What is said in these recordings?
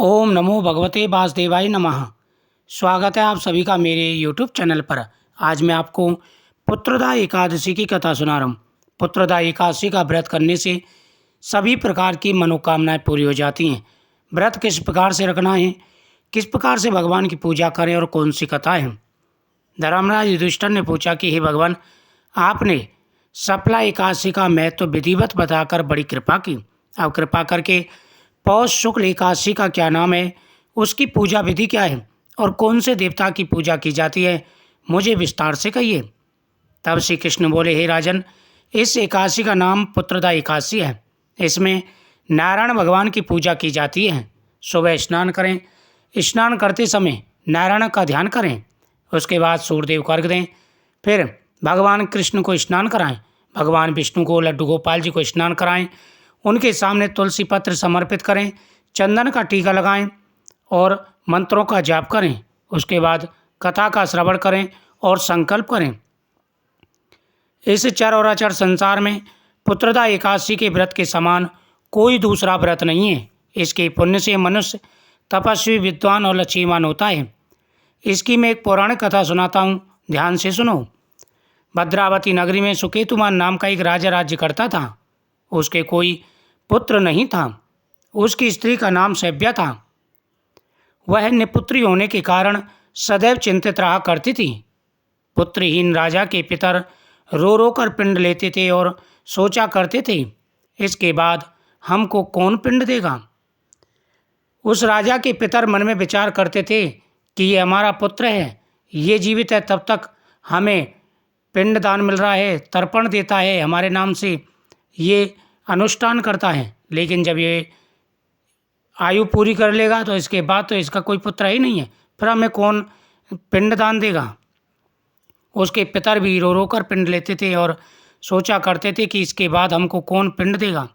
ओम नमो भगवते वासुदेवाय नमः। स्वागत है आप सभी का मेरे यूट्यूब चैनल पर। आज मैं आपको पुत्रदा एकादशी की कथा सुना रहा हूँ। पुत्रदा एकादशी का व्रत करने से सभी प्रकार की मनोकामनाएं पूरी हो जाती हैं। व्रत किस प्रकार से रखना है, किस प्रकार से भगवान की पूजा करें और कौन सी कथा है। धर्मराज युधिष्ठिर ने पूछा कि हे भगवान, आपने सफला एकादशी का महत्व विधिवत बताकर बड़ी कृपा की। अब कृपा करके पौष शुक्ल एकादशी का क्या नाम है, उसकी पूजा विधि क्या है और कौन से देवता की पूजा की जाती है, मुझे विस्तार से कहिए। तब श्री कृष्ण बोले, हे राजन, इस एकादशी का नाम पुत्रदा एकादशी है। इसमें नारायण भगवान की पूजा की जाती है। सुबह स्नान करें, स्नान करते समय नारायण का ध्यान करें, उसके बाद सूर्यदेव को अर्घ दें, फिर भगवान कृष्ण को स्नान कराएं, भगवान विष्णु को, लड्डू गोपाल जी को स्नान कराएं, उनके सामने तुलसी पत्र समर्पित करें, चंदन का टीका लगाएं और मंत्रों का जाप करें। उसके बाद कथा का श्रवण करें और संकल्प करें। इस चर और अचर संसार में पुत्रदा एकादशी के व्रत के समान कोई दूसरा व्रत नहीं है। इसके पुण्य से मनुष्य तपस्वी, विद्वान और लक्ष्मीवान होता है। इसकी मैं एक पौराणिक कथा सुनाता हूँ, ध्यान से सुनो। भद्रावती नगरी में सुकेतुमान नाम का एक राजा राज्य करता था। उसके कोई पुत्र नहीं था। उसकी स्त्री का नाम सभ्या था। वह निपुत्री होने के कारण सदैव चिंतित रहा करती थी। पुत्रहीन राजा के पितर रो रो कर पिंड लेते थे और सोचा करते थे, इसके बाद हमको कौन पिंड देगा। उस राजा के पितर मन में विचार करते थे कि ये हमारा पुत्र है, ये जीवित है तब तक हमें पिंड दान मिल रहा है, तर्पण देता है हमारे नाम से, ये अनुष्ठान करता है, लेकिन जब ये आयु पूरी कर लेगा तो इसके बाद तो इसका कोई पुत्र ही नहीं है, फिर हमें कौन पिंड दान देगा। उसके पितर भी रो रो कर पिंड लेते थे और सोचा करते थे कि इसके बाद हमको कौन पिंड देगा।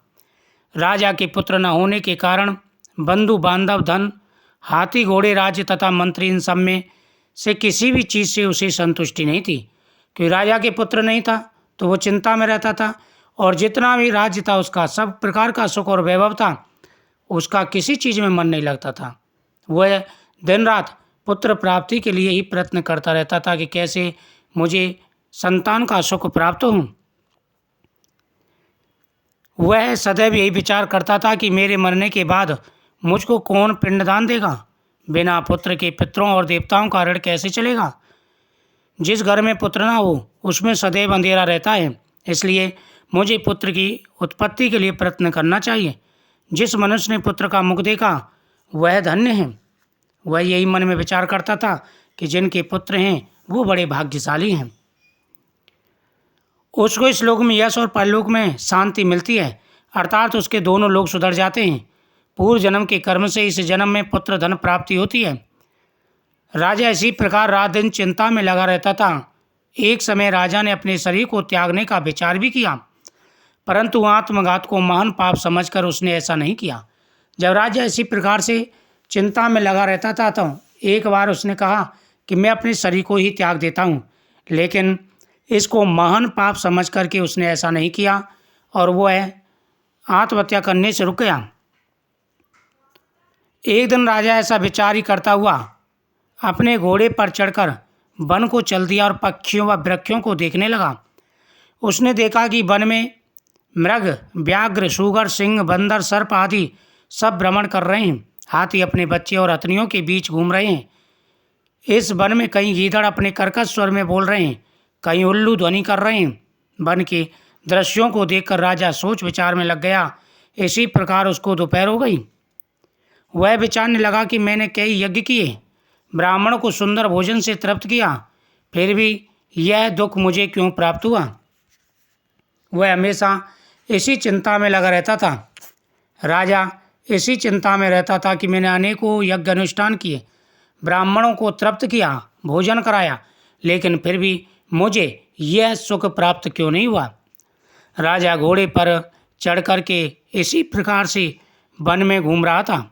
राजा के पुत्र न होने के कारण बंधु बांधव, धन, हाथी घोड़े, राज्य तथा मंत्री, इन सब में से किसी भी चीज़ से उसे संतुष्टि नहीं थी। क्योंकि राजा के पुत्र नहीं था तो वो चिंता में रहता था, और जितना भी राज्य था उसका सब प्रकार का सुख और वैभव था, उसका किसी चीज़ में मन नहीं लगता था। वह दिन रात पुत्र प्राप्ति के लिए ही प्रयत्न करता रहता था कि कैसे मुझे संतान का सुख प्राप्त हो। वह सदैव यही विचार करता था कि मेरे मरने के बाद मुझको कौन पिंडदान देगा। बिना पुत्र के पितरों और देवताओं का ऋण कैसे चलेगा। जिस घर में पुत्र ना हो उसमें सदैव अंधेरा रहता है, इसलिए मुझे पुत्र की उत्पत्ति के लिए प्रयत्न करना चाहिए। जिस मनुष्य ने पुत्र का मुख देखा वह धन्य है। वह यही मन में विचार करता था कि जिनके पुत्र हैं वो बड़े भाग्यशाली हैं। उसको इस लोक में यश और परलोक में शांति मिलती है, अर्थात उसके दोनों लोग सुधर जाते हैं। पूर्व जन्म के कर्म से इस जन्म में पुत्र धन प्राप्ति होती है। राजा इसी प्रकार रात दिन चिंता में लगा रहता था। एक समय राजा ने अपने शरीर को त्यागने का विचार भी किया, परंतु आत्मघात को महान पाप समझकर उसने ऐसा नहीं किया। जब राजा इसी प्रकार से चिंता में लगा रहता था तो एक बार उसने कहा कि मैं अपने शरीर को ही त्याग देता हूँ, लेकिन इसको महान पाप समझ करके उसने ऐसा नहीं किया और वह आत्महत्या करने से रुक गया। एक दिन राजा ऐसा विचार ही करता हुआ अपने घोड़े पर चढ़कर वन को चल दिया और पक्षियों व वृक्षों को देखने लगा। उसने देखा कि वन में मृग, व्याघ्र, सूगर, सिंह, बंदर, सर्प आदि सब भ्रमण कर रहे हैं। हाथी अपने बच्चे और हथनियों के बीच घूम रहे हैं। इस वन में कई गीदड़ अपने कर्कश स्वर में बोल रहे हैं, कई उल्लू ध्वनि कर रहे हैं। वन के दृश्यों को देखकर राजा सोच विचार में लग गया। इसी प्रकार उसको दोपहर हो गई। वह विचारने लगा कि मैंने कई यज्ञ किए, ब्राह्मणों को सुंदर भोजन से तृप्त किया, फिर भी यह दुख मुझे क्यों प्राप्त हुआ। वह हमेशा इसी चिंता में लगा रहता था। राजा इसी चिंता में रहता था कि मैंने अनेकों यज्ञ अनुष्ठान किए, ब्राह्मणों को तृप्त किया, भोजन कराया, लेकिन फिर भी मुझे यह सुख प्राप्त क्यों नहीं हुआ। राजा घोड़े पर चढ़ कर के इसी प्रकार से वन में घूम रहा था।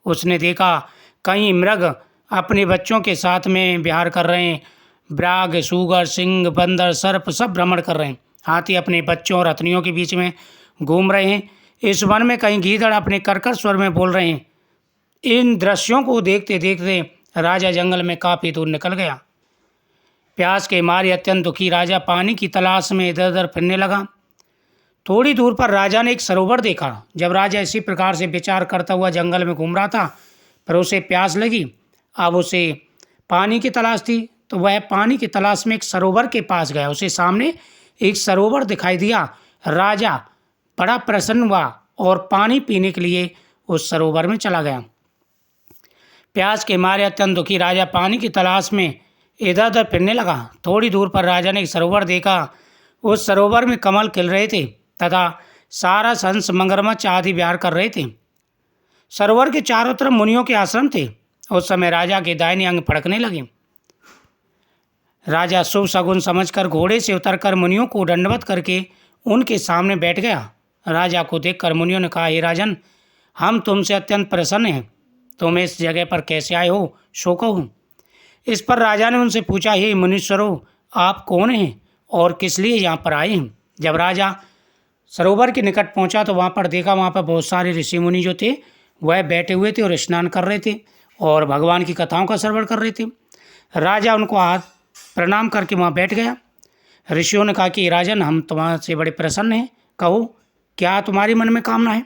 उसने देखा कई मृग अपने बच्चों के साथ में विहार कर रहे हैं। व्याघ्र, सूगर, सिंह, बंदर, सर्प सब भ्रमण कर रहे हैं। हाथी अपने बच्चों और हथनियों के बीच में घूम रहे हैं। इस वन में कई गीदड़ अपने कर्कश स्वर में बोल रहे हैं। इन दृश्यों को देखते देखते राजा जंगल में काफ़ी दूर निकल गया। प्यास के मारे अत्यंत दुखी राजा पानी की तलाश में इधर उधर फिरने लगा। थोड़ी दूर पर राजा ने एक सरोवर देखा। जब राजा इसी प्रकार से विचार करता हुआ जंगल में घूम रहा था, पर उसे प्यास लगी। अब उसे पानी की तलाश थी, तो वह पानी की तलाश में एक सरोवर के पास गया। उसे सामने एक सरोवर दिखाई दिया। राजा बड़ा प्रसन्न हुआ और पानी पीने के लिए उस सरोवर में चला गया। प्यास के मारे अत्यंत दुखी राजा पानी की तलाश में इधर उधर फिरने लगा। थोड़ी दूर पर राजा ने एक सरोवर देखा। उस सरोवर में कमल खिल रहे थे तथा सारा हंस मगरमच्छ आदि विहार कर रहे थे। सरोवर के चारों तरफ मुनियों के आश्रम थे। उस समय राजा के दाहिने अंग फड़कने लगे। राजा शुभ शगुन समझकर घोड़े से उतरकर मुनियों को दंडवत करके उनके सामने बैठ गया। राजा को देखकर मुनियों ने कहा, हे राजन, हम तुमसे अत्यंत प्रसन्न हैं। तुम इस जगह पर कैसे आए हो, सो कहो। इस पर राजा ने उनसे पूछा, हे मुनीश्वरों, आप कौन हैं और किस लिए यहाँ पर आए हैं। जब राजा सरोवर के निकट पहुँचा तो वहाँ पर देखा, वहाँ पर बहुत सारे ऋषि मुनि जो थे वह बैठे हुए थे और स्नान कर रहे थे और भगवान की कथाओं का श्रवण कर रहे थे। राजा उनको हाथ प्रणाम करके वहाँ बैठ गया। ऋषियों ने कहा कि राजन, हम तुम्हारे बड़े प्रसन्न हैं, कहो क्या तुम्हारे मन में कामना है।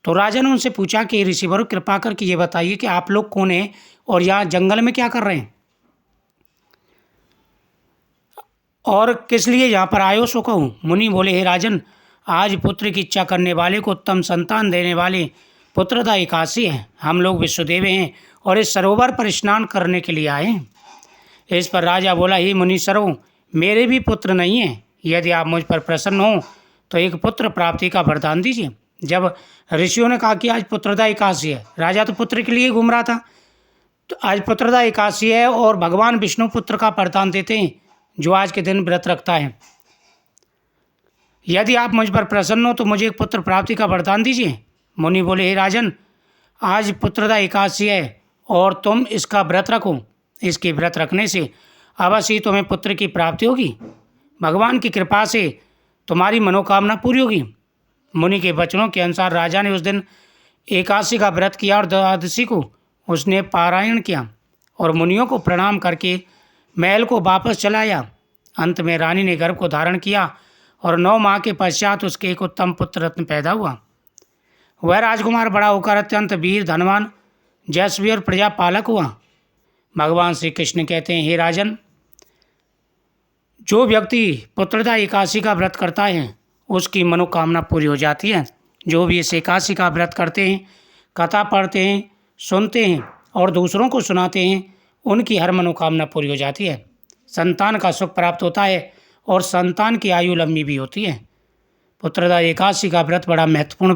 तो राजा ने उनसे पूछा कि ऋषिवर कृपा करके ये बताइए कि आप लोग कौन हैं और यहाँ जंगल में क्या कर रहे हैं और किस लिए यहाँ पर आए हो, सो कहूँ। मुनि बोले, हे राजन, आज पुत्र की इच्छा करने वाले को उत्तम संतान देने वाले पुत्रदा एकादशी है। हम लोग विश्वदेव हैं और इस सरोवर पर स्नान करने के लिए आए हैं। इस पर राजा बोला, हे मुनीश्वरों, मेरे भी पुत्र नहीं हैं। यदि आप मुझ पर प्रसन्न हो तो एक पुत्र प्राप्ति का वरदान दीजिए। जब ऋषियों ने कहा कि आज पुत्रदा एकादशी है, राजा तो पुत्र के लिए घूम रहा था, तो आज पुत्रदा एकादशी है और भगवान विष्णु पुत्र का वरदान देते हैं जो आज के दिन व्रत रखता है। यदि आप मुझ पर प्रसन्न हो तो मुझे एक पुत्र प्राप्ति का वरदान दीजिए। मुनि बोले, हे राजन, आज पुत्रदा एकादशी है और तुम इसका व्रत रखो। इसके व्रत रखने से अवश्य ही तुम्हें पुत्र की प्राप्ति होगी। भगवान की कृपा से तुम्हारी मनोकामना पूरी होगी। मुनि के वचनों के अनुसार राजा ने उस दिन एकादशी का व्रत किया और द्वादशी को उसने पारायण किया और मुनियों को प्रणाम करके महल को वापस चलाया। अंत में रानी ने गर्भ को धारण किया और 9 माह के पश्चात उसके एक उत्तम पुत्र रत्न पैदा हुआ। वह राजकुमार बड़ा होकर अत्यंत वीर, धनवान, यशस्वी और प्रजा पालक हुआ। भगवान श्री कृष्ण कहते हैं, हे राजन, जो व्यक्ति पुत्रदा एकादशी का व्रत करता है उसकी मनोकामना पूरी हो जाती है। जो भी इस एकादशी का व्रत करते हैं, कथा पढ़ते हैं, सुनते हैं और दूसरों को सुनाते हैं, उनकी हर मनोकामना पूरी हो जाती है। संतान का सुख प्राप्त होता है और संतान की आयु लंबी भी होती है। पुत्रदा एकादशी का व्रत बड़ा महत्वपूर्ण